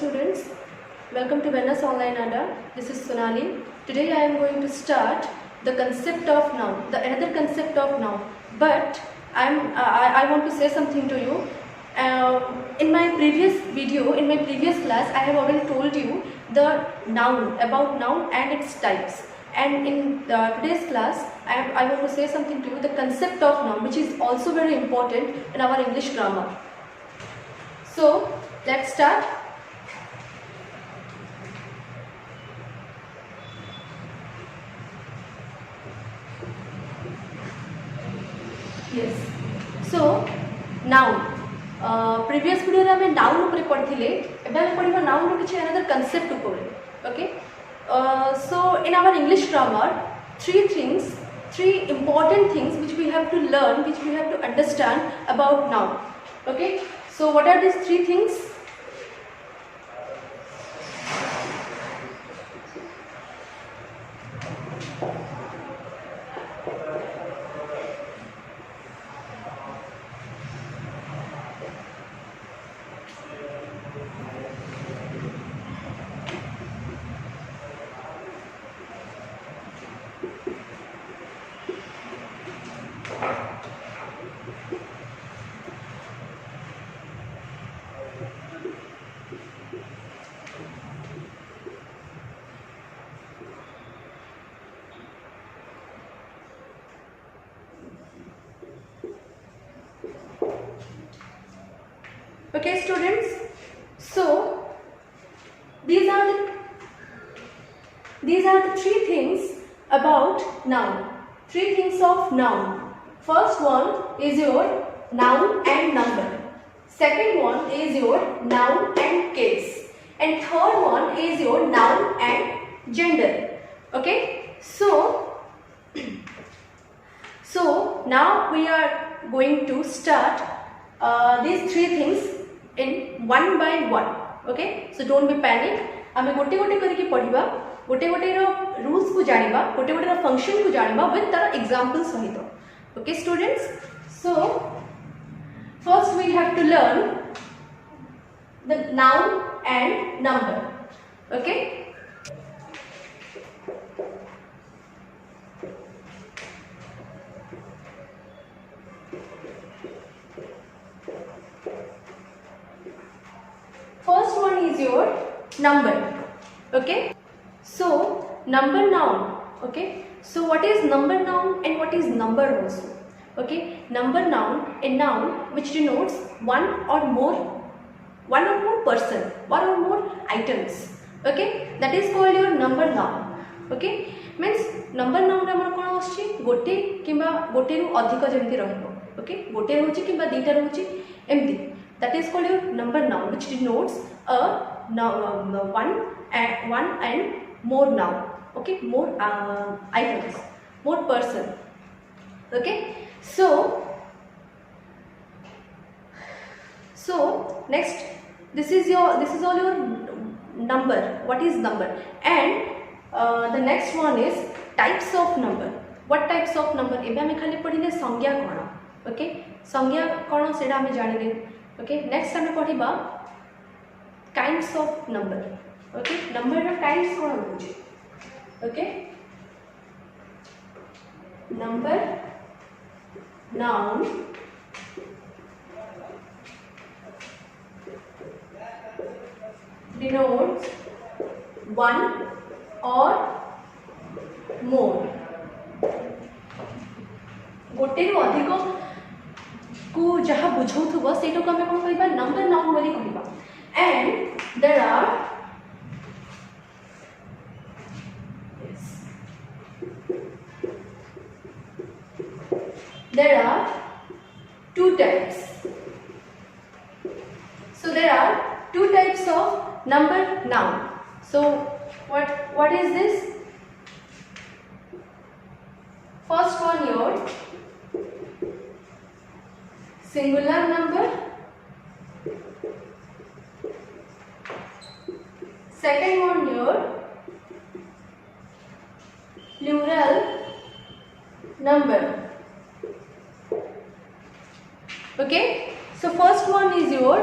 students, welcome to Wellness Online Adda. This is Sonali. Today I am going to start the concept of noun, another concept of noun. But I want to say something to you. In my previous video, in my previous class, I have already told you the noun, about noun and its types. And in today's class, I want to say something to you, the concept of noun, which is also very important in our English grammar. So let's start. Yes. So noun. Previous video रे हमें noun ऊपर पढ़ते एबे हमें पढ़िबा noun रो किछि another concept ऊपर. Okay. So in our English grammar, three important things which we have to learn, which we have to understand about noun. Okay. So what are these three things? Okay, students. So these are the three things about noun. Three things of noun. First one is your noun and number. Second one is your noun and case. And third one is your noun and gender. Okay. So now we are going to start these three things in one by one. Okay, so don't be panic. आमे गोटे गोटे करके पढ़िबा, गोटे गोटे रो rules को जानिबा, गोटे गोटे रो function को जानिबा विथ तार एग्जांपल सहित. Okay students, so first we have to learn the noun and number. Okay. First one is your number. Okay. So number noun. Okay. So what is number noun and what is number also? Okay. Number noun, a noun which denotes one or more person, one or more items. Okay. That is called your number noun. Okay. Means number noun रे हमर कोन आछि गोटे किबा गोटे रु अधिक जेमति रहइबो. Okay. गोटे रहउछि किबा दीटा रहउछि एमति. That is called your number noun, which denotes one and more noun. Okay, more items, more person. Okay, so next, this is all your number. What is number? And the next one is types of number. What types of number? एबे हमें खाली पढ़िले संज्ञा कोन. Okay, संज्ञा कोन सेडा हमें जानिले. Okay, next हमें पढ़िबा kinds of number. Okay, number ର kinds कोन होछि. Okay, number noun denotes one or more. गोटे रु अधिक को जहाँ बुझाउथबो सेटो को हमें कोन कहबा नंबर नाउन बोली कहबा. And there are two types. So there are two types of number noun. So what is this? First one your singular number. Second one your plural number. Okay, so first one is your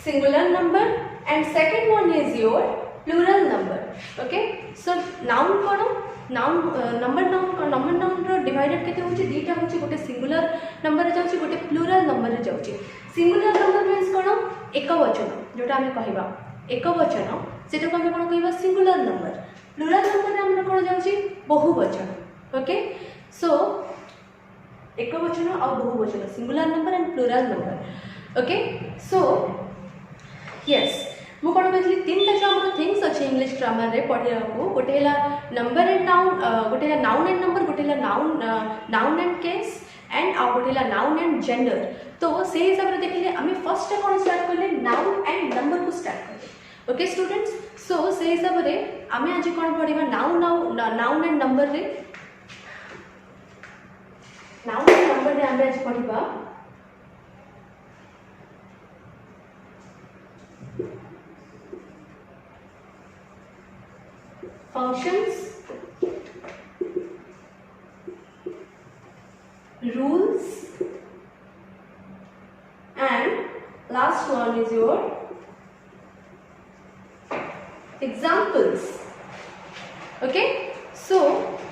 singular number and second one is your plural number. Okay, so noun kono noun number noun row divided केते होची दीटा होची गोटे singular number रे जाउची गोटे plural number रे जाउची. singular number means कोन एक वचन जोटा हमें कहबा एक वचन सेटा को हमें कोन कहबा singular number. plural number रे हमर कोन जाउची बहुवचन. ओके, सो एक वचन और बहुवचन singular number and plural number. Okay, so yes मु कोन कहली तीनटा जो हमर थिंग्स अछि इंग्लिश ग्रामर रे पढिया को गोटे हला नंबर एंड नाउन, गोटे हला नाउन एंड नंबर, गोटे हला नाउन एंड केस एंड आ गोटे हला नाउन एंड जेंडर. तो से हिसाब रे देखले हमें फर्स्ट कोन स्टार्ट करले नाउन एंड नंबर को स्टार्ट करले. ओके स्टूडेंट्स, सो से हिसाब रे हमें आज कोन पढिबा नाउन एंड नंबर रे नाउन एंड नंबर रे हमें आज पढिबा functions, rules, and last one is your examples. Okay, so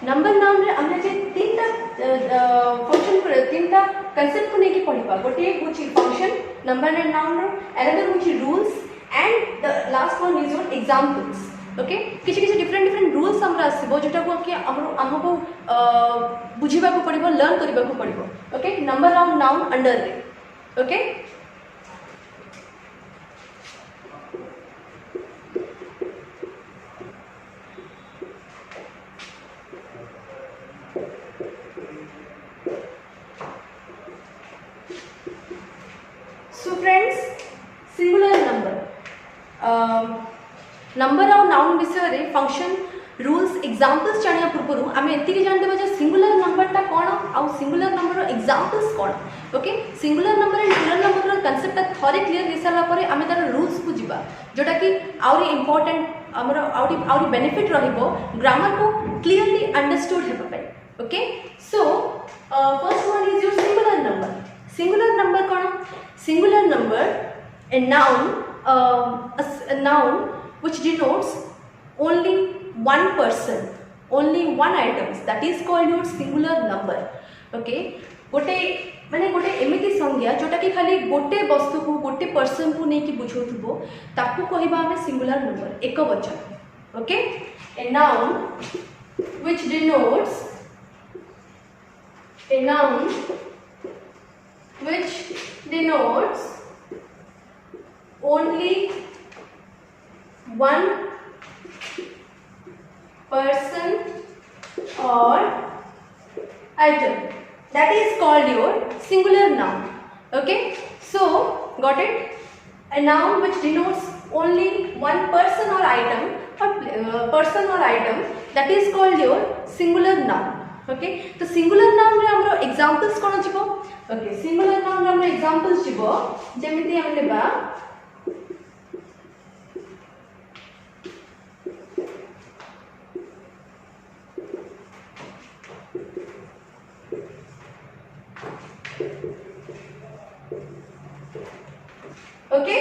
number noun रे हमने जे तीनटा फंक्शन पर तीनटा कांसेप्ट को लेके पढिबा. गोटे होची फंक्शन नंबर एंड नाउन रो, अनदर होची rules and the last one is your examples. Okay, किसी किसी डिफरेंट रूल्स हमरा आसीबो जोटा को कि हमको बुझिबा को पड़िबो, लर्न करिबा को पड़िबो. Okay, number of noun under रे. Okay, so friends, singular number number और नाउन विषय रे फंक्शन रूल्स एग्जांपल्स जानिया पूर्व आम एति जान देबा जे सिंगुलर नंबर टा कोन आ सिंगुलर नंबर रो एग्जांपल्स कोन. Okay, singular number and plural number रो कांसेप्ट टा थरे क्लियर हे साला परे आमे तार रूल्स को जिबा जोटा कि आउरी इंपोर्टेंट हमरो आउरी बेनिफिट रहिबो ग्रामर को क्लियरली अंडरस्टूड हेबा पय. Okay, so first one is your singular number. Singular number cone? Singular number a noun which denotes only one person, only one items, that is called your singular number. Okay, गोटे माने गोटे एमिति संज्ञा जोटा कि खाली गोटे वस्तु को गोटे पर्सन को नहीं कि बुझौथबो ताकू कहिबा हमें सिंगुलर नंबर एक वचन. Okay, a noun which denotes only one person or item, that is called your singular noun. Okay, so got it? A noun which denotes only one person or item that is called your singular noun. Okay, तो singular noun रे हमरो examples कोन छिबो. Okay, singular noun रे हमरो examples छिबो जेमिति हम लेबा okay,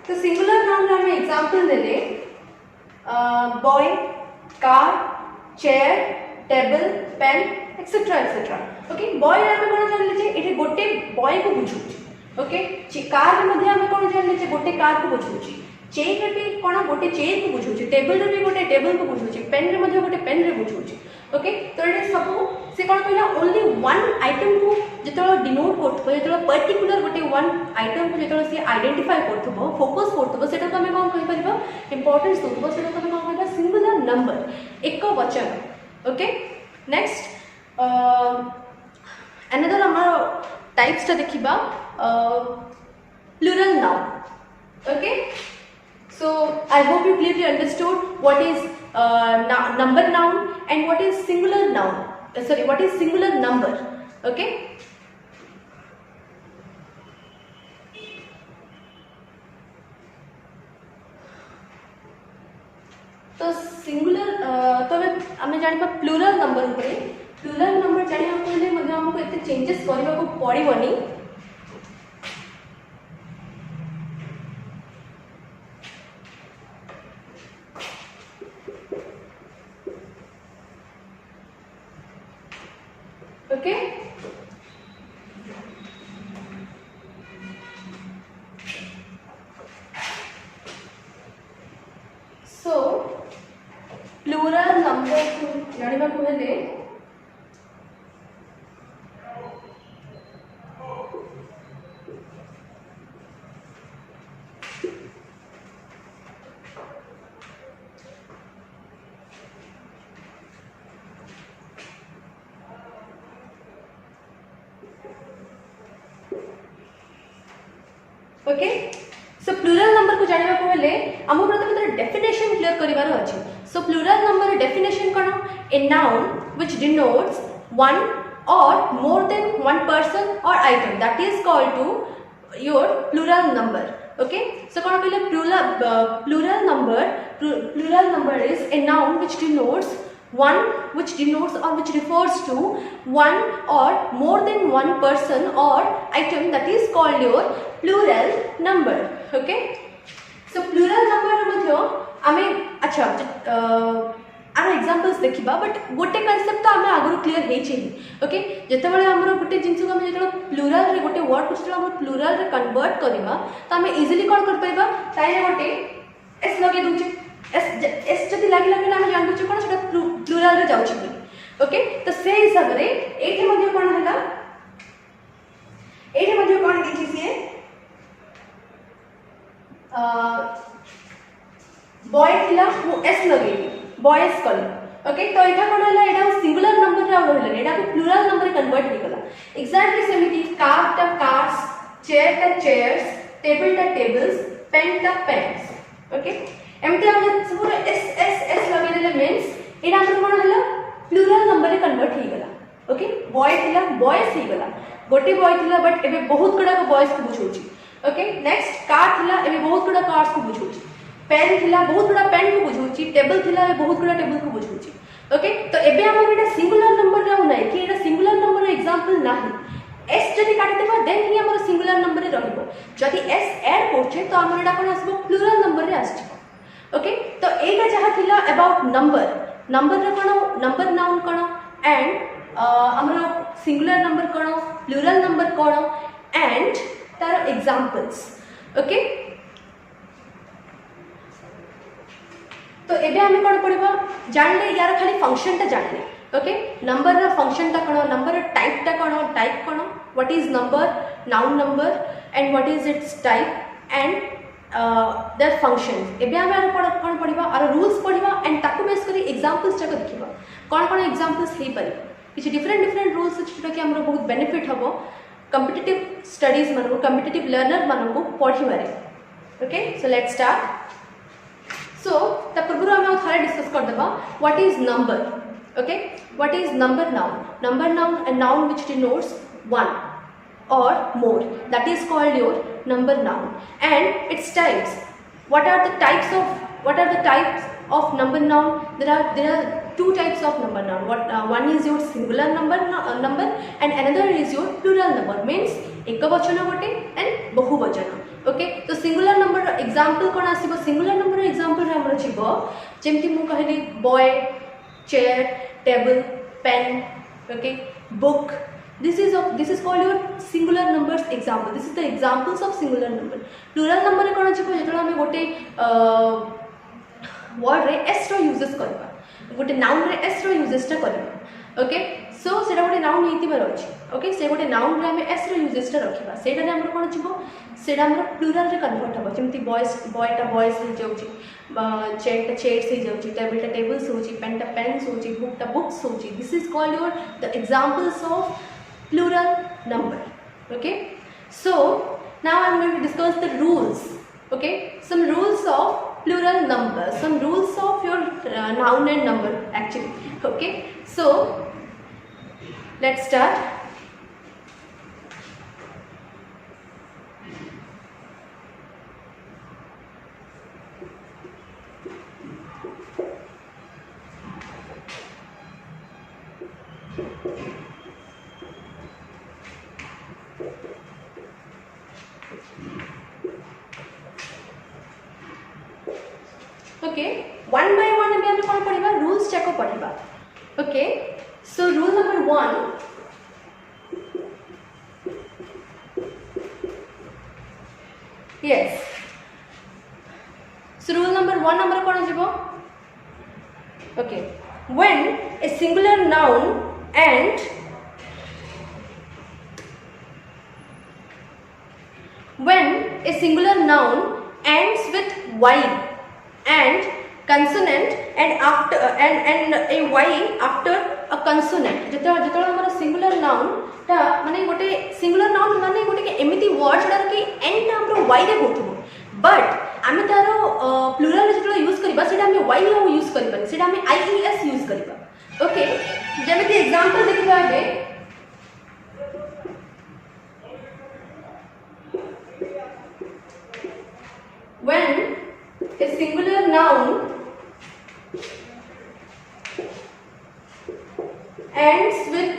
तो singular noun रे हम एग्जांपल देले boy, car, chair, table, pen etcetera etcetera. Okay, boy रे हम कोन जानले जे एठी गोटे बॉय को बुझुची. ओके, कार रे मध्ये हम कोन जानले जे गोटे कार को बुझुची. चेयर रे भी कोन गोटे चेयर को बुझुची. टेबल रे भी गोटे टेबल को बुझुची. पेन रे मध्ये गोटे पेन रे बुझुची. ओके, तो एठी सब से कोन कहला ओनली वन आइटम को जेतो डिनोट करथबो, जेतो पर्टिकुलर गोटे वन आइटम को जेतो से आइडेंटिफाई करथबो, फोकस करथबो, सेटा को हम कोन कहि परबो, इंपोर्टेंस दउबो, सेटा को हम कोन कहबा सिंगुलर नंबर एक वचन. ओके, नेक्स्ट अनदर हमारो टाइप्स ता देखिबा plural noun. Okay, so I hope you clearly understood what is number noun and what is singular noun. What is singular number. Okay, तो सिंगुलर तो आम जाना प्लुरल नंबर उपरे. प्लुरल नंबर जाना पड़े हमको एते चेंजेस करने को पड़ोनी. को हेले ओके सो प्लूरल नंबर को जानिबा को हेले हम प्रथम तर डेफिनेशन क्लियर करिवार अछि सो प्लूरल नंबर डेफिनेशन कोन a noun which denotes one or more than one person or item that is called to your plural number okay so कोन कहले plural number is a noun which denotes one which denotes or which refers to one or more than one person or item that is called your plural number okay so plural number मध्य आमे अच्छा are examples देखिबा but गोटे concept तो आमे आगु clear हे छी okay जते बेले हमरो गोटे जिंस को हम जते प्लूरल रे गोटे वर्ड को हम प्लूरल रे कन्वर्ट करबा तो आमे इजीली कोन कर पाइबा ताई गोटे एस लगे दूचे एस जति लागि लागि हम जान बुझे कोन सेटा प्लूरल रे जाउछि ओके तो से हिसाब रे एठी मध्ये कोन हला एठी मध्ये कोन दिछि से बॉय थिला मु एस लगेली बॉयज कल ओके तो एटा कोन हला एटा सिंगुलर नंबर रे रहले एटा को प्लूरल नंबर कन्वर्ट हे गला एग्जैक्टली सेमिति कार टा कार्स चेयर टा चेयर्स टेबल टा टेबल्स पेन टा पेन्स ओके एमते हम सब एस एस एस लगे देले मींस एटा हमर कोन हला प्लूरल नंबर रे कन्वर्ट हे गला ओके बॉय थिला बॉयज हे गला गोटे बॉय थिला बट एबे बहुत कड़ा बॉयज को बुझौची ओके नेक्स्ट कार थिला एबे बहुत कड़ा कार्स को बुझौची पेन थिला बहुत कड़ा पेन को बुझौची टेबल थिला एबे बहुत कड़ा टेबल को बुझौची ओके तो एबे हमर एटा सिंगुलर नंबर रे नै कि एटा सिंगुलर नंबर रे एग्जांपल नाही एस जदि काटि देबा देन ही हमर सिंगुलर नंबर रे रहबो जदि एस ऐड करछे तो हमर एटा कोन आसबो प्लूरल नंबर रे आछे ओके तो एटा जहा थिला अबाउट नंबर रे कोन नंबर नाउन कोन एंड हमर सिंगुलर नंबर कोन प्लूरल नंबर कोन एंड तार एग्जांपल्स ओके तो एबे हमें कोन पड़िबा जानले यार खाली फंक्शन ता जानले ओके नंबर रा फंक्शन ता कोन नंबर टाइप ता कोन टाइप कोन what is number noun number and what is its type and their functions एबे हमें कोन पड़िबा आर रूल्स पड़िबा एंड ताको बेस करी एग्जांपल्स जाक देखिबा कोन कोन एग्जांपल्स हे पारे किछि डिफरेंट रूल्स छिटा कि हमरो बहुत बेनिफिट हबो कॉम्पिटिटिव स्टडीज मानको कॉम्पिटिटिव लर्नर मानको पढिबारे okay so let's start so त पूर्व हम थोड़ा डिस्कस कर देबा what is number okay what is number noun a noun which denotes one or more that is called your number noun and its types what are the types of number noun there are two types of number noun one is your singular number and another is your plural number means ekavachana gote and bahuvachana okay तो singular number example कोन आसीबो singular number example रे हमर छिबो जेमति मु कहली boy chair table pen okay book this is called your singular numbers example this is the examples of singular number plural number रे कोन छिबो जेतला हम गोटे वर्ड रे s रो यूजेस करबा गोटे नाउन रे s रो यूजेस ता करबा ओके सो सेटा गोटे नाउन हेति बार अछि ओके से गोटे नाउन रे हम s रो यूजेस ता रखिबा सेटा रे हमर कोन छिबो सेटा हमर प्लूरल रे कन्वर्ट हबो जेमति बॉय टा बॉयज हे जाउची चेयर टा चेयर्स हे जाउची टेबल टा टेबल्स होची पेन टा पेन्स होची बुक टा बुक्स होची this is called your the examples of plural number okay so now I'm going to discuss the rules okay some rules of plural number some rules of your noun and number actually okay so let's start okay one by one we have to पढ़िबा rules check पढ़िबा okay so rule number 1 yes so rule number 1 number कोन जिवो okay when a singular noun and when a singular noun ends with y and consonant and after and a y after a consonant जेतବେଳେ हमर singular noun ता माने गोटे singular noun माने गोटे के एमिति word जोडा कि एंड हमर y रे होथबो बट आमे तारो प्लुरल जेतବେଳେ यूज करबा सेटा हम y नो यूज करबा सेटा हम ies यूज करबा ओके जेमिति एग्जांपल देखबा बे when a singular noun ends with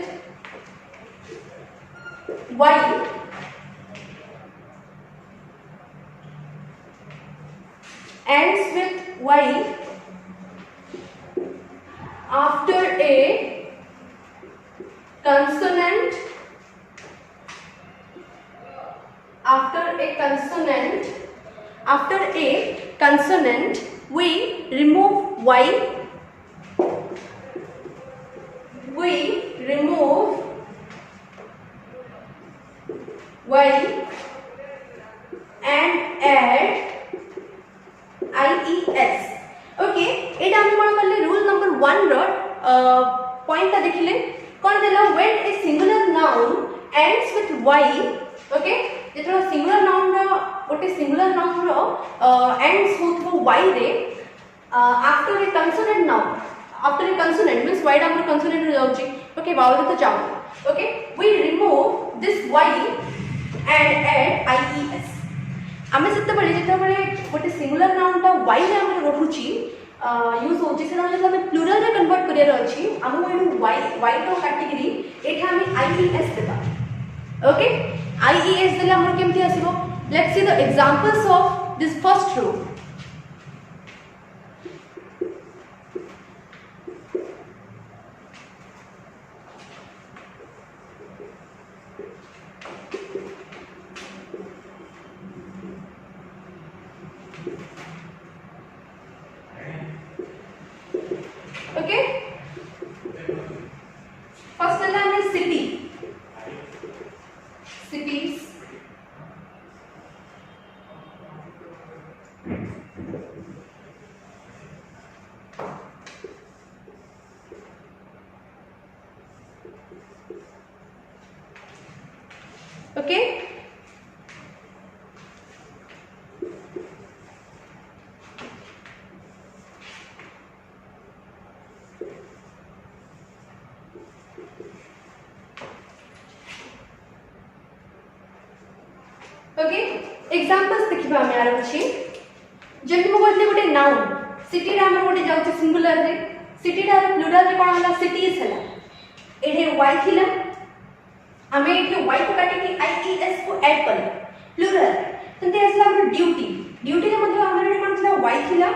y after a consonant we remove y and add ies okay एटा हम कोन करले रूल नंबर 1 रो पॉइंट ता देखिले कोन देला when a singular noun ends with y okay जेतरो singular noun रो गोटे सिंगुलर नाउन रो एंड्स होथबो y रे after a consonant noun after a consonant means y डा हमर कंसोनेंट रे जाउची ओके वावल तो जाउ okay we remove this y and add ies आमे जेतबेले गोटे सिंगुलर नाउन ता y रे हमर रहुची यूज होची सेना जे हमें प्लुरल रे कन्वर्ट करियर अछि हमो एनु y रो कैटेगरी एठा हमें ies देबा ओके ies देला हमर केमथि आसीबो let's see the examples of this first रो ओके फर्स्ट वाला है city cities okay okay examples देखिबा हम यार अछि जेमति मो कहले गोटे नाउन सिटी रा हमर गोटे जाउछ सिंगुलर रे सिटी रा प्लुरल रे कोन होला सिटीज हला एठे y थिला हमें एठे y को काटे कि ies को ऐड कर प्लुरल तंते असला हमर ड्यूटी ड्यूटी रे मध्ये हमर एठे कोन थिला y थिला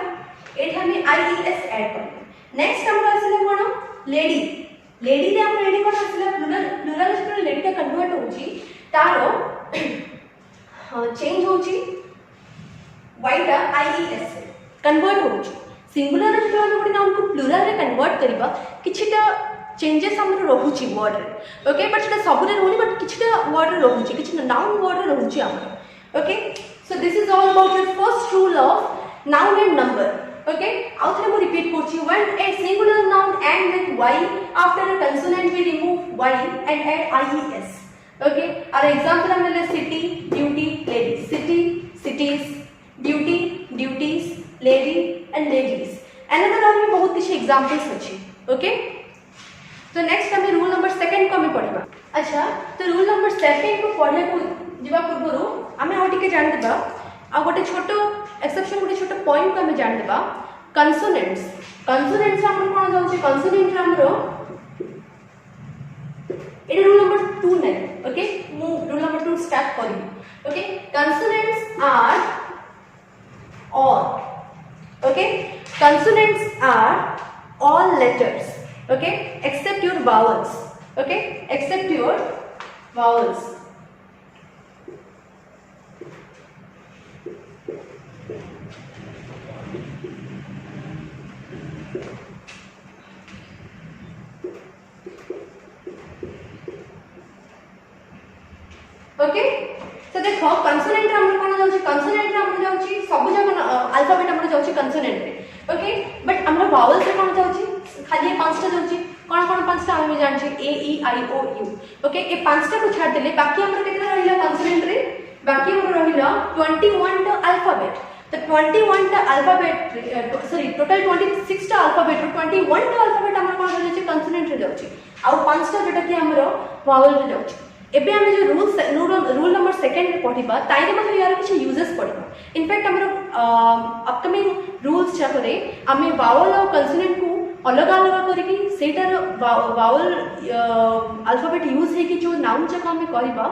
एठे हमें ies ऐड कर नेक्स्ट हमर असला कोन लेडी लेडी रे हमर एठे कोन असला प्लुरल से लेडी का कन्वर्ट होची तारो चेंज होची y टा ies कन्वर्ट होची सिंगुलर रे जो हम गोटे नाउन को प्लुरल रे कन्वर्ट करबा किछटा चेंजेस हमर रहुची वर्ड रे ओके बट सेटा सब रे रहनी बट किछटा वर्ड रे रहुची किछटा नाउन वर्ड रे रहुची हमर okay so this is all about your first rule of noun and number okay आउ थरे मो रिपीट करची when a singular noun end with y after a consonant we remove y and add ies okay our example हमने city duty lady city cities duty duties lady and ladies another और भी बहुत किसी examples अछि okay तो next हमें rule number 2 को हमें पढ़िबा अच्छा तो rule number 2 को पढ़ले को जीवा पूर्वरु हमें और टिके जान देबा आ गोटे छोटो एक्सेप्शन गोटे छोटो पॉइंट को हमें जान देबा consonants हमर कोन जाउछि consonant हमरो it is rule number 2 now okay move rule number 2 start for you okay consonants are all letters okay except your vowels okay except your vowels जाउची कंसोनेंट रे ओके बट हमरा vowels रे कोन जाउची खाली पांचटा जाउची कोन कोन पांचटा हम जान छी ए ई आई ओ यू ओके ए पांचटा को छाड़ देले बाकी हमरा केतना रहिला कंसोनेंट रे बाकी हमरा रहिला 21 टा अल्फाबेट तो 21 टा अल्फाबेट सॉरी टोटल 26 टा अल्फाबेट 21 टा अल्फाबेट हमर कोन रहले छी कंसोनेंट रे जाउची आ पांचटा जेटा कि हमरो वावल रे जाउची एबे हम जो रूल नंबर सेकंड पढ़िबा ताइरे मतलब यार किछ यूजेस पढ़िबा इनफैक्ट हमरो अपकमिंग रूल्स चाकरे हमें वावल और कंसोनेंट को अलग अलग करके सेटार वावल अल्फाबेट यूज है कि जो नाउन जक हमें करबा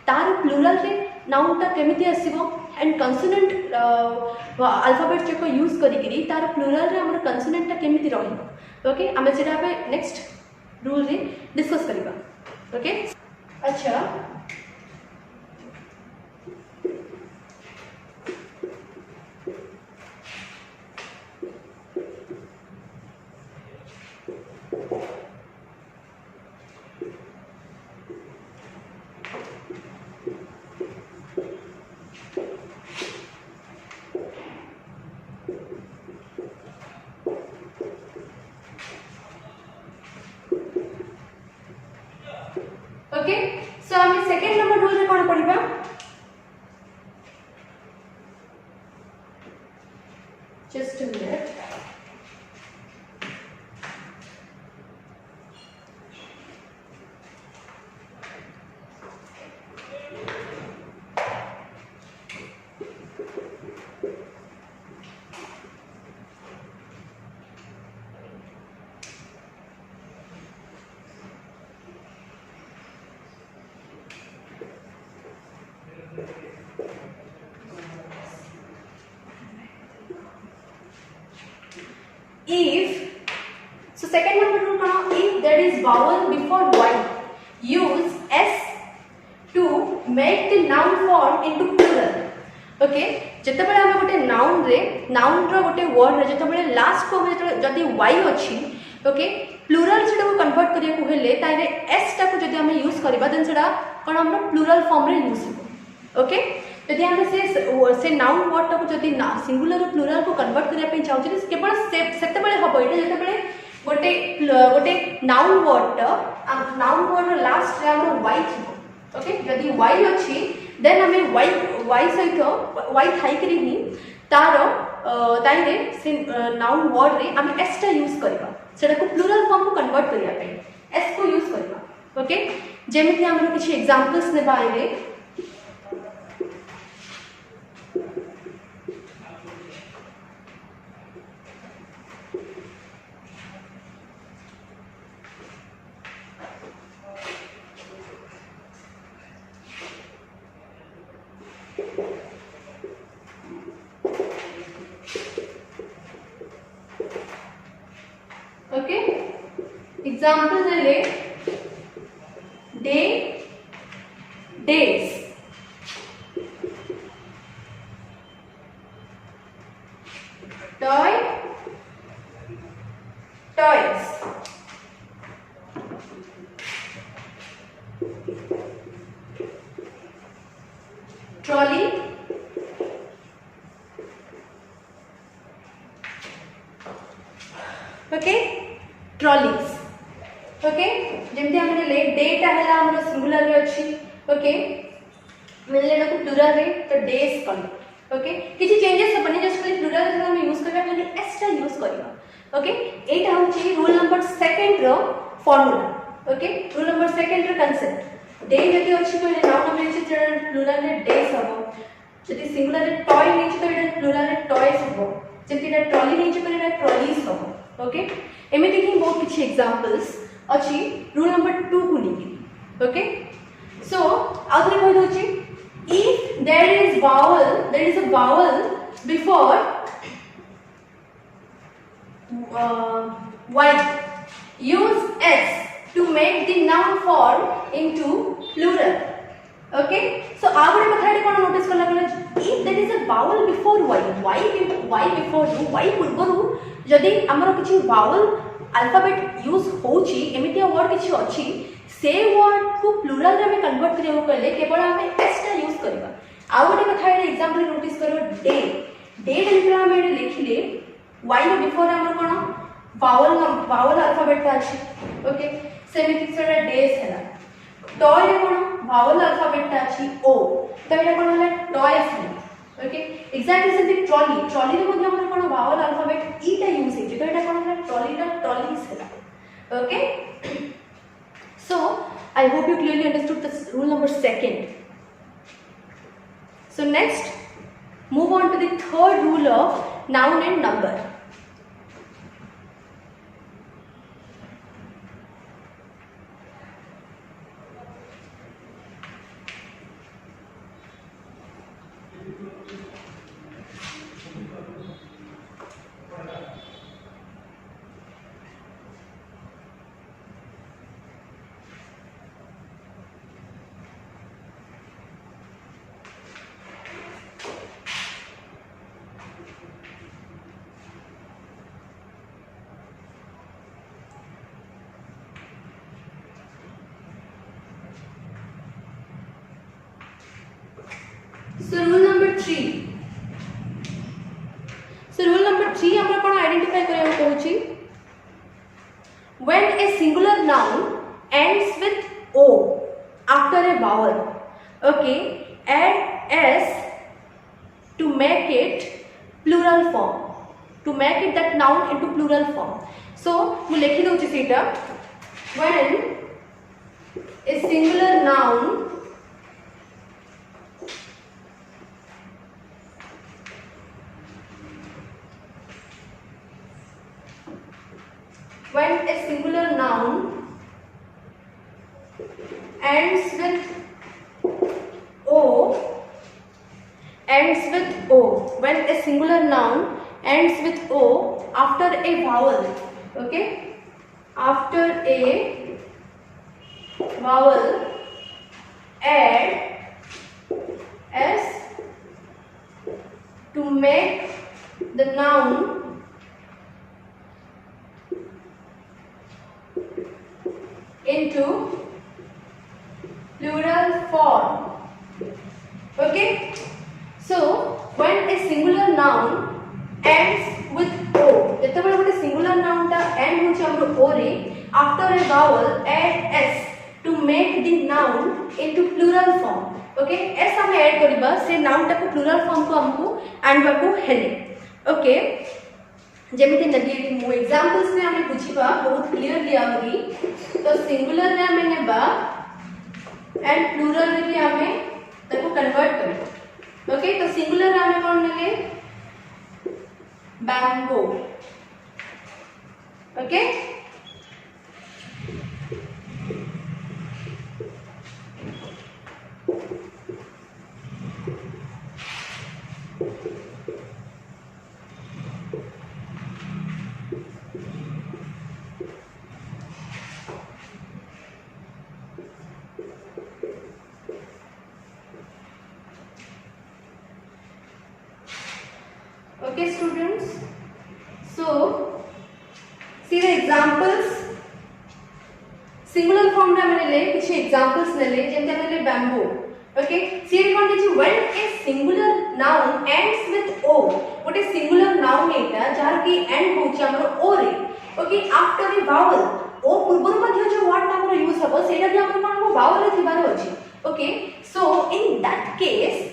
तार प्लुरल रे नाउन ता केमिति आसीबो एंड कंसोनेंट अल्फाबेट जक यूज करिकरी तार प्लुरल रे हमर कंसोनेंट ता केमिति रहिबो ओके हमें सेटा पे नेक्स्ट रूल रे डिस्कस करिबा ओके अच्छा ओके सो हमें सेकंड नंबर रूल रे कोन पढ़िबा just a minute if so second number rule kana if there is vowel before y use s to make the noun form into plural okay जते बेले हम गोटे noun रो गोटे वर्ड रे जते बेले लास्ट को जदी y अछि ओके प्लुरल सेटा को कन्वर्ट करिया को हेले तारे s टा को जदी हम यूज करबा देन सेटा कोन हम प्लुरल फॉर्म रे यूज हो ओके जदि हम से नाउन वर्ड टा को जदि सिंगुलर रो प्लुरल को कन्वर्ट करिया पे चाहू छी केवल सेते बेले हबो एटा जते बेले गोटे नाउन वर्ड रो लास्ट रे हम y छी ओके जदि y अछि देन हमें y सहित y थाई करी ही तार ताइरे से नाउन वर्ड रे हम s टा यूज करबा सेटा को प्लुरल फॉर्म को कन्वर्ट करिया पे s को यूज करबा ओके जेमिति हमरो किछि एग्जांपल्स नेबा आइले ओके एग्जांपल ले day days toy toys trolley okay trolleys okay जेमती हमने ले डेटा हैला हमरो सिंगुलर रे अछि ओके मिलले ना को प्लुरल रे तो डेज कल ओके किछि चेंजेस हबनी जस्ट खाली प्लुरल रे हम यूज करबा खाली s टा यूज करबा ओके एटा होछि रूल नंबर सेकंड रो formula okay rule number second रो कांसेप्ट डे जति अछि तो नाउन हम अछि प्लुरल रे डेज हबो जति सिंगुलर रे टॉय नेछि तो एटा प्लुरल रे टॉयज हबो जति एटा ट्रॉली नेछि तो एटा ट्रॉलीज हबो ओके एमिति कि बहुत किछि एग्जांपल्स अछि रूल नंबर 2 को लेके ओके सो आउथरे कहि दोछि if there is a vowel before y use s to make the noun form into plural okay so आ गोटे कथाटे कोन नोटिस करला गला if there is a vowel before y before y पूर्वरु जदि हमरो किछि vowel अल्फाबेट यूज होची एमिति वर्ड किछि अछि से वर्ड को प्लुरल रे में कन्वर्ट करियो कहले केवल हमें s टा यूज करबा आ गोटे कथा रे एग्जांपल नोटिस करो डे डेट जेतबेले आम ये लिखिले y रो बिफोर हमर कोन वावल अल्फाबेट अछि ओके सेमिति सेटा डेज हैला टॉय रे कोन वावल अल्फाबेट अछि o तो एटा कोन होला टॉयज है ओके एक्जेक्टली सेमति ट्रॉली रे मध्ये हमर कोन वावल अल्फाबेट e टा यूज है तो एटा कोन होला ट्रॉलीज हैला okay so I hope you clearly understood this rule number 2. So next move on to the third rule of noun and number. So rule number 3. So rule number 3 हमरा कोन identify करे कहूची when a singular noun ends with o after a vowel okay add s to make it plural form to make it that noun into plural form so मु लिखि दउची सेटा when a singular noun when a singular noun ends with o when a singular noun ends with o after a vowel okay after a vowel add s to make the noun into plural form okay so when a singular noun ends with o जेतेबेले गोटे singular noun ता end होची हमरो o रे after a vowel add s to make the noun into plural form okay s हम add करबा से noun ता को plural form को हमको आनबा को हेले okay जेमिति नदी मो एग्जांपल्स में हमें बुझिबा बहुत क्लियरली आबी तो सिंगुलर रे हमें नेबा एंड प्लूरल रे भी हमें ताको कन्वर्ट करबा ओके तो सिंगुलर रे हमें कोन नेले बैंगो okay Okay students, so see the examples singular form रे मैंने ले कुछ examples ले जेंते मैंने bamboo okay see कौन देखिए when a singular noun ends with o what is singular noun Etah jar की end होची हमरो o रे okay after a vowel o पूर्वरु मध्ये जो word हमरो यूज हबो सेटा भी हमरो कोन vowel रे थिबार अछि okay so in that case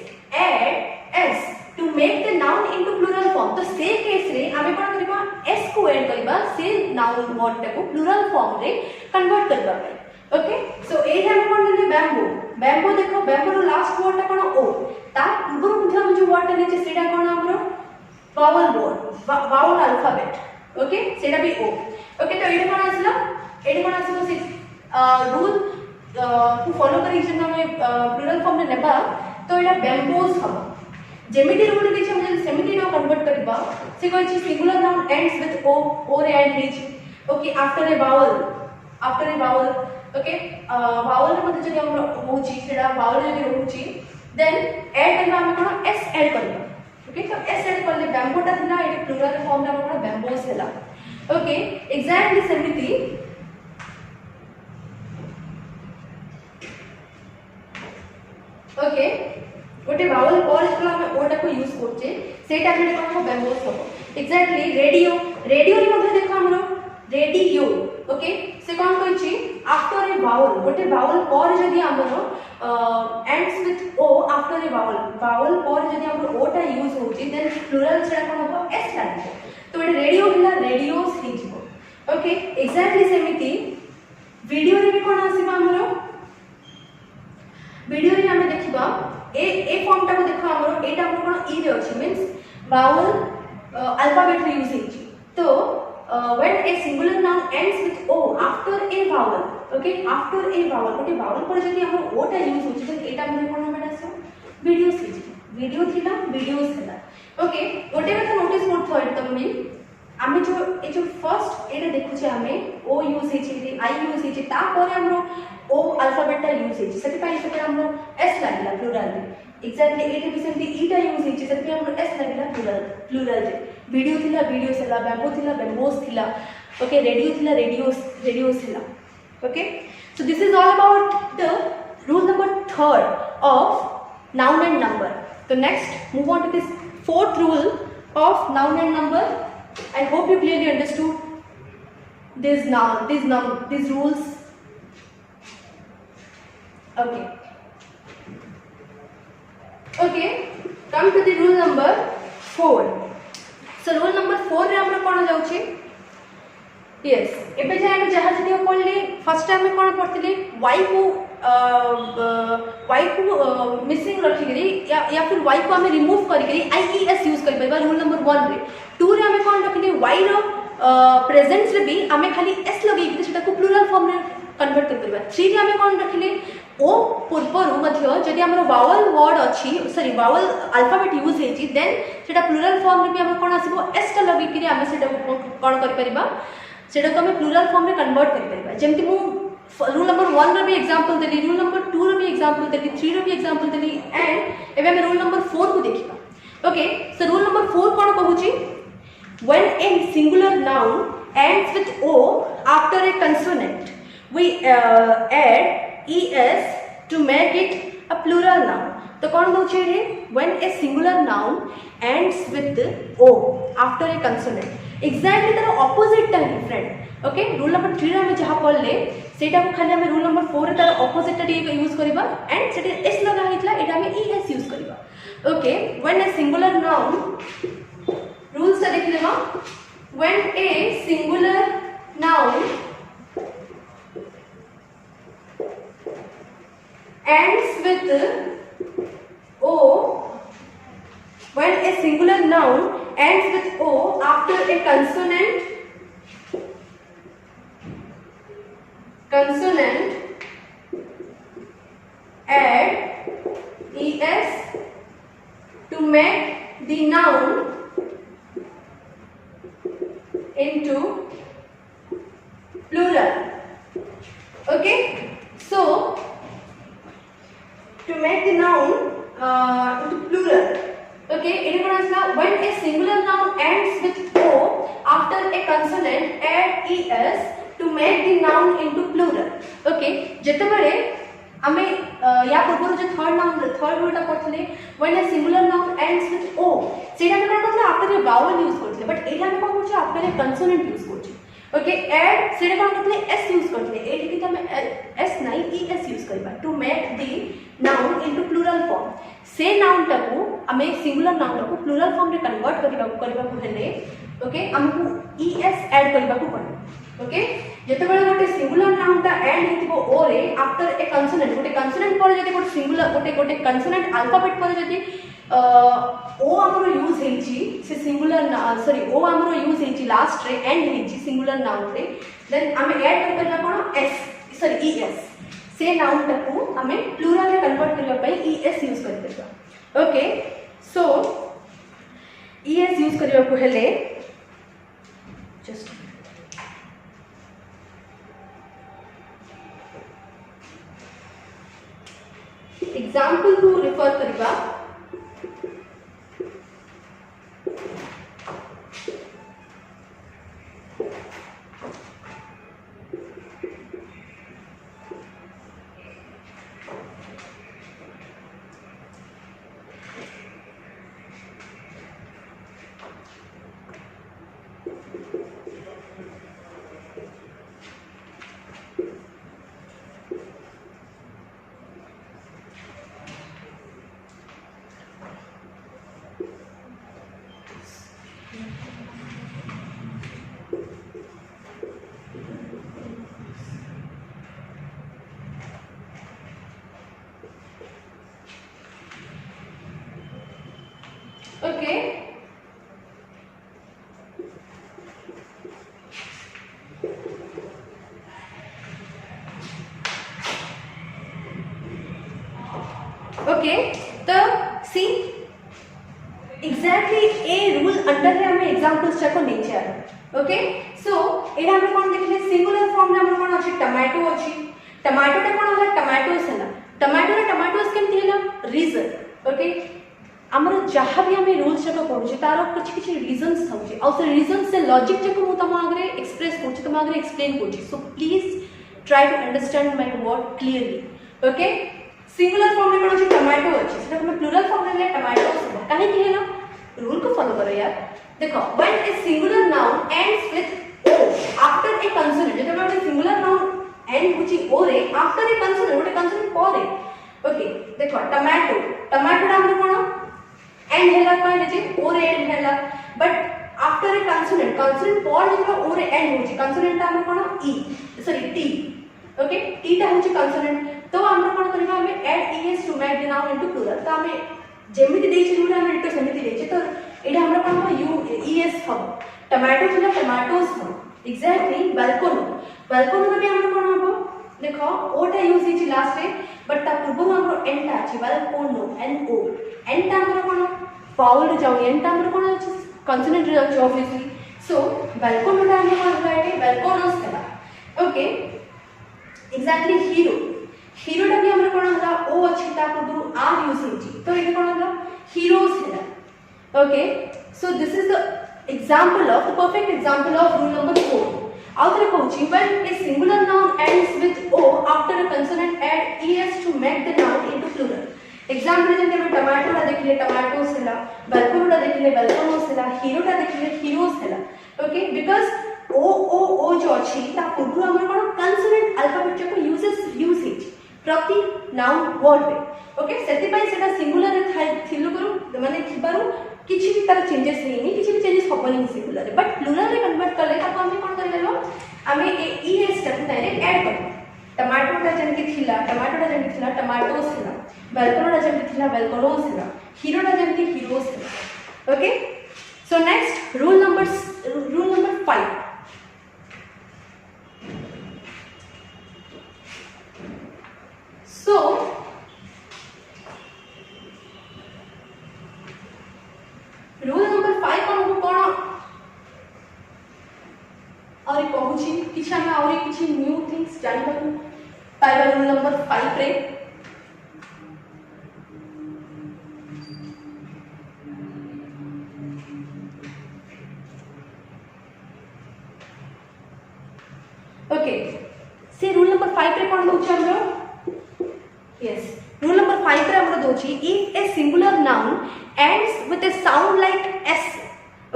add s to make the noun into plural form तो से केस रे हमें कोन करबा s को ऐड करबा से noun word को plural form रे कन्वर्ट करबा ओके सो ए हम कोन ले बैम्बू देखो बैम्बू रो लास्ट वर्ड ता कोन o ता पूर्व मध्ये हम जो वर्ड लेचे सेटा कोन हमरो vowel word vowel alphabet okay सेटा भी o ओके तो एटा कोन आसलो से रूल को फॉलो करी जे हमें प्लूरल फॉर्म रे नेबा तो एटा बैम्बूज हबो जेमिति रूल देखि हम सेमिति नो कन्वर्ट करबा से कोइ छि singular noun ends with o रे and his okay after a vowel okay vowel मध्ये जदि हम होछि सेडा वावल जदि होछि देन ऐड करबा हम कोन s ऐड करबा ओके तो s ऐड करले बैम्बूटा थिला एटा प्लूरल फॉर्म रे कोन बैम्बूस हैला ओके एग्जैक्टली सेमिति ओके गोटे वावल पर जेतला हम ओटा को यूज करछे से टाइम रे कोन बेम्बोस हो एग्जैक्टली रेडियो रेडियो रे मध्ये देखो हमरो रेडियो ओके से कोन कहै छी आफ्टर ए वावल गोटे वावल पर जदी हमरो ends with O after a vowel vowel पर जदी हमरो ओ टा यूज होची देन प्लुरल सेटा कोन हो एस लागो तो एटा रेडियो हिला रेडियोस ही जिवो ओके एग्जैक्टली सेमिति वीडियो रे भी कोन आसीबा हमरो वीडियो रे हमें देखिबा ए फॉर्म टा को देखो हमरो एटा हमरो कोन ई रे अछि मींस वावल अल्फाबेट रे यूज हेची तो when a singular noun ends with o after a vowel okay after a vowel okay vowel पर जदी हमर o टा यूज होची तो एटा हमर कोन बेटा सो वीडियोस वीडियो थिला वीडियोस थिला ओके गोटे कथा नोटिस करथो एटा तमे आमे जो ए जो फर्स्ट एटा देखु छे आमे o यूज हेची आई यूज हेची ता परे हमरो o अल्फाबेट टा यूज हेची सेति पाई सेते हमरो s लागिला प्लुरल रे एग्जैक्टली एटा भी सेति ई टा यूज हेची सेति हमरो s लागिला प्लुरल रे वीडियो थिला वीडियोस थिला बैम्बो थिला बैम्बोस थिला ओके रेडियो थिला रेडियोस थिला okay so this is all about the rule number 3 of noun and number तो next move on to this fourth rule of noun and number I hope you clearly understood these rules okay come to the rule number 4 so rule number 4 रे हमर कोन जाउची yes एबे जे हम जहां जदी पढ़ले first time में कोन पढ़थिले y को मिसिंग रखि गरी या फिर y को हमें रिमूव करि गरी ies यूज करि परबा रूल नंबर 1 रे 2 रे हमें कोन रखिले y रो प्रेजेंस रे भी हमें खाली s लगे कि सेटा को प्लुरल फॉर्म रे कन्वर्ट कर परबा 3 रे हमें कोन रखिले ओ पूर्वरु मध्य जदी हमर वावल वर्ड अछि सॉरी वावल अल्फाबेट यूज हेची देन सेटा प्लुरल फॉर्म रे भी हम कोन आसीबो s टा लगे कि हमें सेटा कोन कर परबा सेटा को हमें प्लुरल फॉर्म रे कन्वर्ट कर परबा जेमति मु रूल नंबर 1 रे भी एग्जांपल देली रूल नंबर 2 रे भी एग्जांपल देली 3 रे भी एग्जांपल देली एंड एबे हम रूल नंबर 4 को देखिबा ओके सो रूल नंबर 4 कोन कहूची when a singular noun ends with o after a consonant we add es to make it a plural noun तो कौन दउछे रे when a singular noun ends with o after a consonant exactly तार opposite टा friend okay rule number 3 रे हम जहा पढ़ले सेटा को खाली हम रूल नंबर 4 रे तार ऑपोजिट टा यूज करबा एंड सेटा s लगा हितला एटा हम es यूज करबा okay when a singular noun rules ता देख लेबा when a singular noun ends with o when a singular noun ends with o after a consonant add es to make the noun into plural okay so to make the noun into plural okay it is called when a singular noun ends with o after a consonant add es to make the noun into plural okay jete bale हमें या पूर्व जो third rule टा पढ़थले when a singular noun ends with o सेटा में कोन मतलब after a vowel use करथले बट एटा में कोन करछ आफ्टर ए कंसोनेंट यूज करछ ओके ऐड सेटा कोन मतलब s यूज करथले एटी कि हम s नहीं es यूज करबा to make the noun into plural form से नाउन टा को हमें सिंगुलर नाउन टा को प्लुरल फॉर्म रे कन्वर्ट करबा को हेले ओके हमको es ऐड करबा को पड़े ओके जते बेले गोटे सिंगुलर नाउन टा एंड हेतिबो o रे आफ्टर ए कंसोनेंट गोटे कंसोनेंट पर जदी गोटे सिंगुलर गोटे कंसोनेंट अल्फाबेट पर जदी ओ हमरो यूज हेची से सिंगुलर सॉरी ओ हमरो यूज हेची लास्ट रे एंड हेची सिंगुलर नाउन रे देन हमें ऐड करबा कोन s सॉरी es से नाउन टा को हमें प्लुरल रे कन्वर्ट करबा पई es यूज कर देबा ओके सो es यूज करबा को हेले जस्ट एग्जांपल को रेफर करबा ओके ओके तो सी एग्जैक्टली ए रूल अंडर रे हमें एग्जांपल्स चको नहीं चाहिए ओके सो एडा हम कोन देखले सिंगुलर फॉर्म रे हम कोन अछि टमाटो अछि टमाटो टा कोन होला टमाटोस हला टमाटो रे टमाटोस केमति हला रीजन ओके हमर जहां भी हमें रूल्स चको पढु तार कुछ कुछ रीजंस थाउछि और से रीजन से लॉजिक चको मु तम आगरे एक्सप्रेस करछि तम आगरे एक्सप्लेन करछि so please try to understand my word clearly okay singular form में कोन टमाटो अछि सेटा हम प्लुरल फॉर्म में टमाटोस काहे कि हेला रूल को फॉलो करो यार देखो when a singular noun ends with O after a consonant जब हम सिंगुलर नाउन एंड होची ओ रे आफ्टर ए कंसोनेंट ओटे कंसोनेंट परे ओके देखो टमाटो टमाटो रा हम कोन एंड हेला कहले जे ओ रे एंड हेला but after a consonant consonant पर जे ओ रे एंड होची कंसोनेंट हम कोन E sorry T okay T टा होची कंसोनेंट तो हम कोन करबा हम add ES to make the noun into plural तो हम जेमिति देछि रूल हम इनटू सेमिति देछि तो एडा हमरा कोन हो यू ईएस हम टमाटो छिला टमाटोस हम एग्जैक्टली बाल्कोनो बाल्कोनो भी हमरा कोन हो देखो ओटा यूज हिची लास्ट रे बट ता पूर्व हमरो एन टा अछि बाल्कोनो एन ओ एन टा हमरा कोन फाउल रे जाउ एन टा हमरा कोन अछि कंसोनेंट रे जाउ ऑब्वियसली सो बाल्कोनो टा हमरा कोन राइट बाल्कोनोस हला ओके एग्जैक्टली हीरो हीरो टा भी हमरा कोन हला ओ अछि ता पूर्व आर यूज हिची तो एटा कोन हला हीरोज हला okay so this is the example of the perfect example of rule number 4 outer coaching when a singular noun ends with o after a consonant add es to make the noun into plural example जैसे हम tomato रा देखले tomatoes हला बाल्कोनो रा देखले बाल्कोनोस हला hero रा देखले हीरोस हला ओके बिकॉज़ ओ जो अछि ता पूर्व हमर कोन कंसोनेंट अल्फाबेट को यूसेज प्रति नाउन वर्ड पे ओके सेति पई सेटा सिंगुलर रे थिलु करू माने थिबारु किछि भी तार चेंजेस हेनी किछि भी चेंजेस होबनी सिंगुलर रे बट प्लुरल रे कन्वर्ट करले ताको हम कोन करलेलो हमें ए ईएस टा डायरेक्ट ऐड कर टमाटो टा जने थिला टमाटो टा जने थिला टमाटोस थिला बाल्कोनो टा जने थिला बाल्कोनोस थिला हीरो टा जने हीरोस थिला okay so next rule number 5 so rule number 5 हमको कोन और कहूची किछ हम और किछ न्यू थिंग्स जानि पाइबा रूल नंबर 5 रे ओके से रूल नंबर 5 रे कोन दोछ हमरो यस रूल नंबर 5 रे हमरो दोछि if a singular noun ends with a sound like s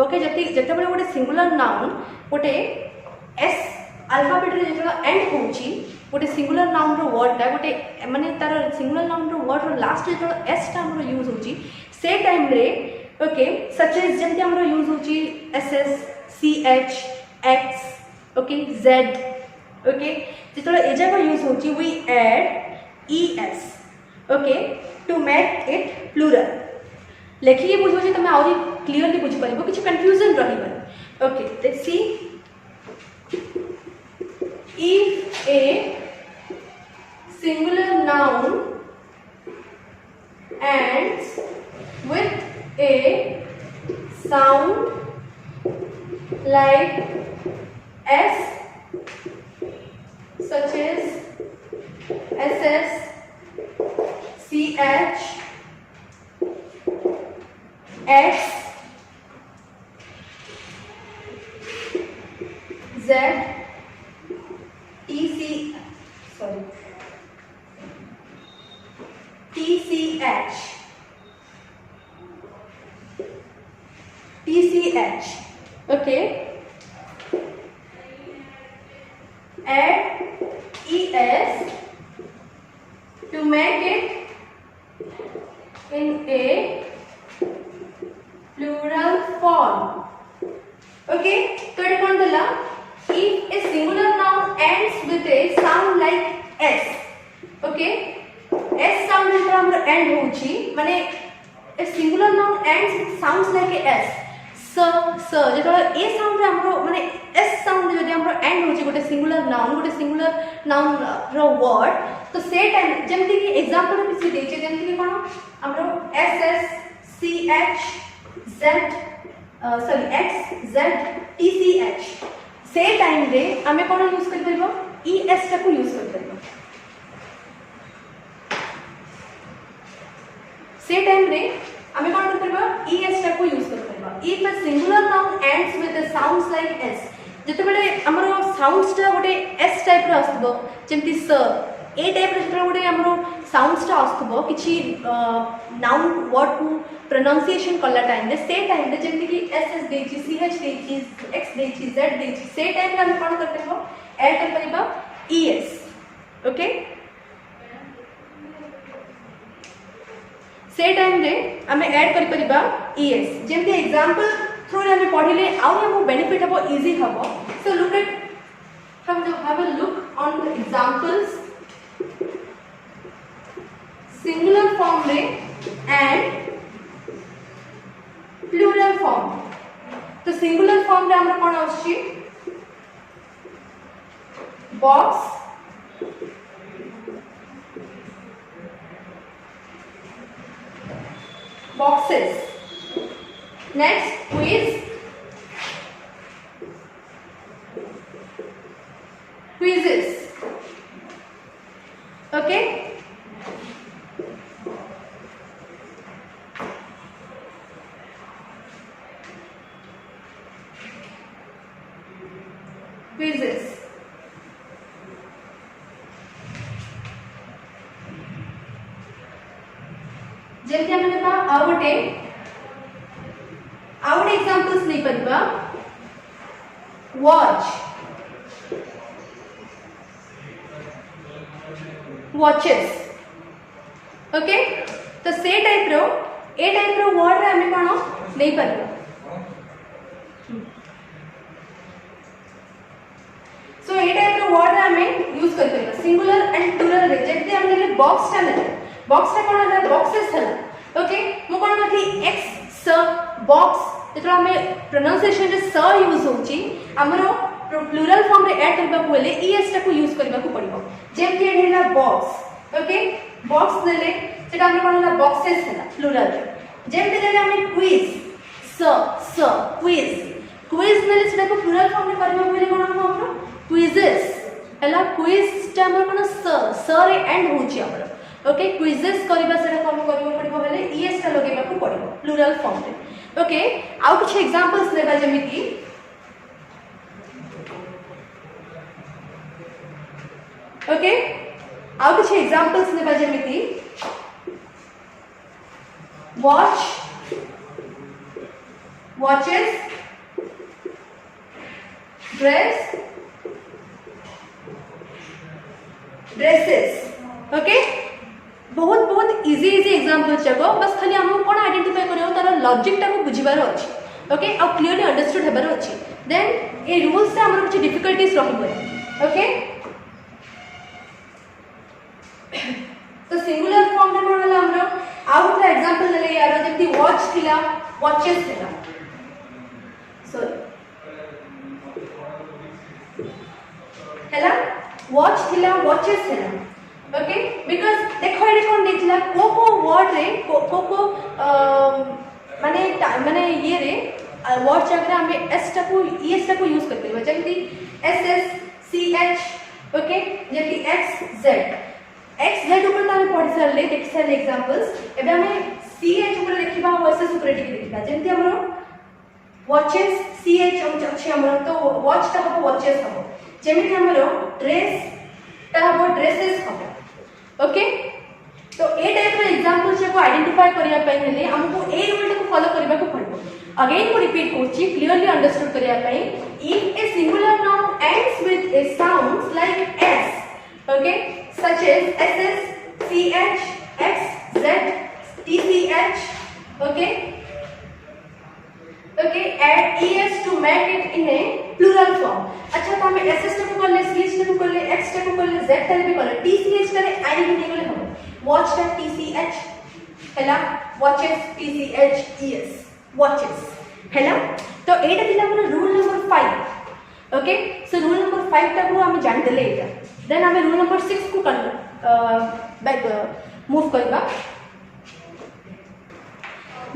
okay जते बडे गोटे सिंगुलर नाउन गोटे s अल्फाबेट रे जेतला एंड होची गोटे सिंगुलर नाउन रो वर्ड टा गोटे माने तार सिंगुलर नाउन रो वर्ड रो लास्ट जेतला s टा हमरो यूज होची से टाइम रे ओके सच एज जेमति हमरो यूज होची ss ch x okay z okay जेतला एजा को यूज होची we add es okay to make it plural लेखिए बुझो जे तमे और क्लियरली बुझ परिबो किछ कंफ्यूजन रहिबो okay let's see if a singular noun ends with a sound like s such as ss ch x z tch okay add es to make it in a plural form okay तो ये कौन दिला if a singular noun ends with a sound like s okay s sound जेतरा हमर end होची माने a singular noun ends with sounds like a s स जेतो ए sound रे हमरो माने एस साउंड जदि हमरो एंड होची गोटे सिंगुलर नाउन रो वर्ड तो से टाइम जेमति कि एग्जांपल रे किछि देचे जेमति कि कोन हमरो S S C H Z sorry X Z T C H से टाइम रे हमें कोन यूज कर परबो ई एस टा को यूज कर परबो से टाइम रे हमें कौन कर परबा ई एस टा को यूज कर परबा if a singular noun ends with a sounds like s जते बेले हमरो साउंड्स टा गोटे एस टाइप रे आस्तबो जेमति स ए टाइप रे जते गोटे हमरो साउंड्स टा आस्तबो किछि नाउन वर्ड को प्रोनाउंसिएशन करला टाइम रे से टाइम रे जेमति कि एस एस देछि सी एच देछि एक्स देछि जेड देछि से टाइम रे हम कौन कर परबो ऐड कर परबा ई एस ओके से टाइम रे हमें ऐड करि परिबा es जेमति एग्जांपल थ्रू रे हमें पढिले आउ हमो बेनिफिट हबो इजी हबो so look at have a look on the examples singular form रे and plural form तो singular form रे हमरा कोन आछि box boxes next quiz quizzes okay quizzes जल्दी हमने पा आवटे एग्जांपल्स नहीं परबा watch watches ओके तो से टाइप रो ए टाइप रो वर्ड रे हमें कोन नहीं परबा सो ए टाइप रो वर्ड रे हमें यूज कर परबा सिंगुलर एंड प्लूरल रे जल्दी हमने ले बॉक्स टा ले बॉक्स टा कोन है बॉक्सेस है ओके मु कोन माथि एक्स स बॉक्स जेतरा हमें प्रोनाउंसिएशन रे स यूज होची हमरो प्लूरल फॉर्म रे ऐड करबा कोले ईएस टा को यूज करबा को पड़िबो जेम कि हेला बॉक्स ओके बॉक्स नेले सेटा हमर कोन होला बॉक्सेस हैला प्लूरल रे जेम कि नेले हमें क्विज स क्विज क्विज नेले सेटा को प्लूरल फॉर्म रे करबा कोले कोन हमरो क्विजेस हैला क्विज टा हमर कोन स रे एंड होची हमरो ओके क्विजेस करबा सेटा कोन करबा पड़िबो हेले ईएस टा लगेबा को पड़िबो प्लूरल फॉर्म रे ओके आउ कुछ एग्जांपल्स लेबा जेमिति ओके आउ कुछ एग्जांपल्स लेबा जेमिति watch watches dress dresses okay बहुत बहुत इजी एग्जांपल चको बस खाली हमको कोन आइडेंटिफाई करियो तार लॉजिक टा को बुझिबार अछि ओके आ क्लियरली अंडरस्टूड हेबार अछि देन ए रूल्स से हमर कुछ डिफिकल्टीज रहबो ओके तो सिंगुलर फॉर्म रे कोन होला हमरो आउट रे एग्जांपल ले यार जेमति वॉच थिला वॉचेस थिला सॉरी हैला वॉच थिला वॉचेस थिला ओके बिकॉज़ देखो एडे कोन देथिला को वर्ड रे को माने ये रे वर्ड जगह हमें एस टा को ईएस टा को यूज करते हो जेमति s S C h okay जेमति एक्स जेड ऊपर तामे पढि सरले देखि सरले एग्जांपल्स एबे हमें सी एच ऊपर देखिबा और एस एस ऊपर देखिबा जेमति हमरो वॉचेस सी एच अछि हमरो तो वॉच टा हो वॉचेस हो जेमति हमरो ड्रेस ता हो ड्रेसेस हो ओके तो ए टाइप रो एग्जांपल से को आइडेंटिफाई करिया पई हेले हमको ए रूल को फॉलो करबा को पड़बो अगेन को रिपीट होची क्लियरली अंडरस्टूड करिया पई if a singular noun ends with A sounds like S okay such as ss ch x z tch okay okay add es to make it in a plural form अच्छा तो हमें ss को कर ले ch को कर ले x को कर ले z को भी कर ले tch करे आई भी निकले हम watch का tch हैला watches tch es watches हैला तो एटा थिला हमर rule number 5 okay so rule number 5 टा को हम जान देले एटा देन हम रूल नंबर 6 को बैक मूव करबा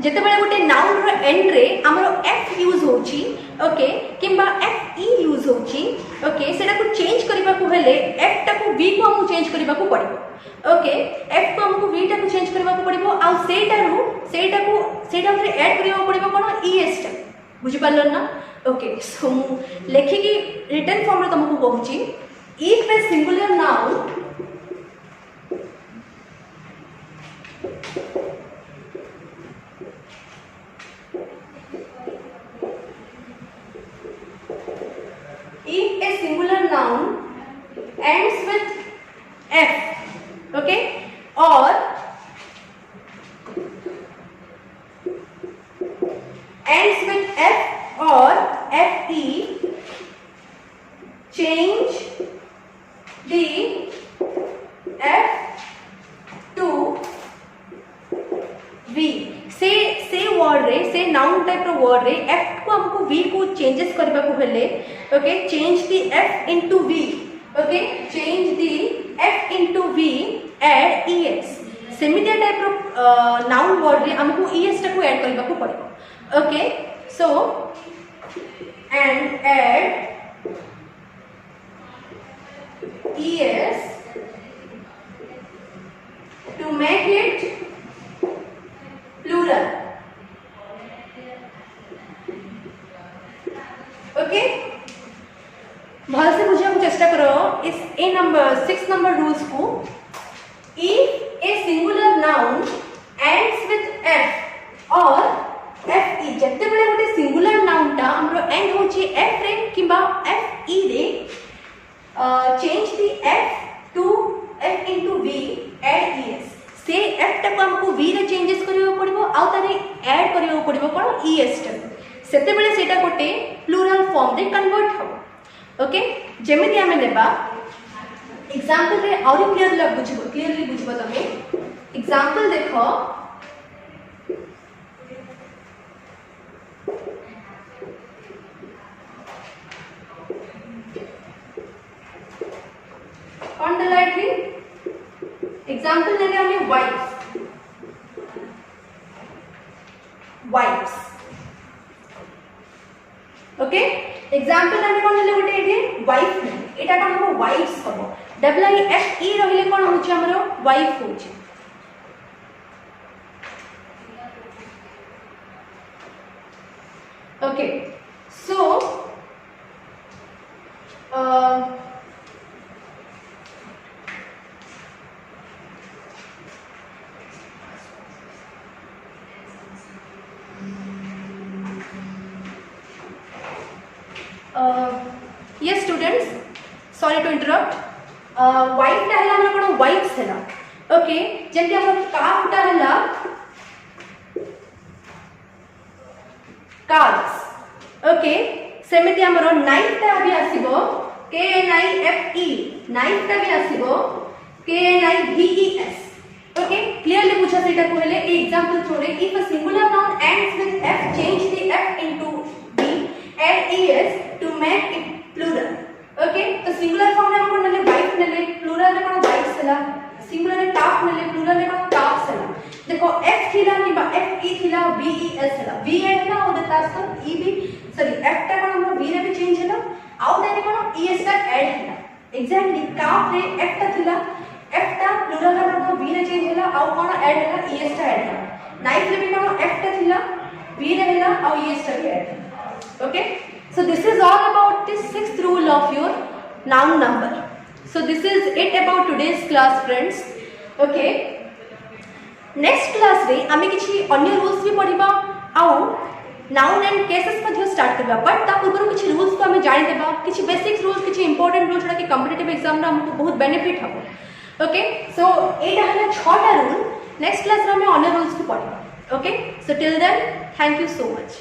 जेते बेले गोटे नाउन रो एंड रे हमरो एफ यूज होची ओके किंबा एफ ई यूज होची ओके सेटा को चेंज करबा को हेले एफ टा को वी को हम चेंज करबा को पड़िबो ओके एफ को हमको वी टा को चेंज करबा को पड़िबो आ सेटा रे ऐड करबा पड़िबो कोन ई एस टा बुझि पारलो ना ओके सो मु लेखि की रिटन फॉर्म रे तुमको कहूची if a singular noun if a singular noun ends with f okay or ends with f or fe change the f to v से वर्ड रे से नाउन टाइप रो वर्ड रे एफ को हमको वी को चेंजेस करबा को हेले okay change the f into v okay change the f into we add e s सेमितिया टाइप रो नाउन वर्ड रे हमको ईएस टा को ऐड करबा को पड़ो okay so and add ES to make it plural okay भल से बुझे चेष्टा करो इस ए नंबर 6 नंबर रूल्स को if a singular noun ends with F और एफ ई जत्ते बेले गोटे सिंगुलर नाउन टा हमरो एंड होची एफ रे किबा एफ ई रे change the F to F into we add ES से एफ टा को हमको वी रे चेंजेस करियो पड़िबो आ तारे ऐड करियो पड़िबो कोन ईएस टा सेते बेले सेटा गोटे प्लूरल फॉर्म रे कन्वर्ट हो ओके जेमिति हमें लेबा एग्जांपल रे और क्लियरली बुझबो तमे एग्जांपल देखो ऑन द लाइट एग्जाम्पल लेंगे हमें वाइफ्स ओके एग्जाम्पल हमें कौन ले गोटे एठी वाइफ ने एटा का हम वाइफ्स कहबो डबल आई एफ ई रहिले कोन होची हमरो वाइफ होची okay so yes students sorry to interrupt wife टा हला हमरा कोन wives हला ओके जेंति हमरा calf टा हला calves ओके सेमिति हमरो knife टा भी आसीबो k n i f e knife टा भी आसीबो k n i v e s okay clearly पूछा सेटा को हेले ए एग्जांपल छोड़े if a singular noun ends with f change the f into v add es to make it plural okay तो singular form रे हमको नले वाइफ नले प्लूरल रे कोन वाइफ्स हला सिंगुलर रे टाफ नले प्लूरल रे कोन टाफ्स हला देखो f थिला किबा f e थिला v e s हला v ऐड ना हो देता तो e भी सॉरी f टा कोन हमरो v रे भी चेंज हला आउ देने कोन e s टा ऐड हला एग्जैक्टली टाफ रे f टा थिला f टा प्लूरल रे हमरो v रे चेंज हला आउ कोन ऐड हला e s टा ऐड हला नाइफ रे भी कोन f टा थिला v रे हला आउ e s टा भी ऐड हला okay so this is all about the 6th rule of your noun number so this is it about today's class friends okay next class रे आमे किछि अन्य रूल्स भी पढिबा आउ नाउन एंड केसेस मध्ये स्टार्ट करबा बट ता पूर्व किछि रूल्स को आमे जानि देबा किछि बेसिक रूल्स किछि इंपोर्टेंट रूल्स जोटा कि कॉम्पिटिटिव एग्जाम रा हमको बहुत बेनिफिट हबो ओके सो एटा हला 6 टा रूल नेक्स्ट क्लास रे आमे अन्य रूल्स को पढिबा okay so till then thank you so much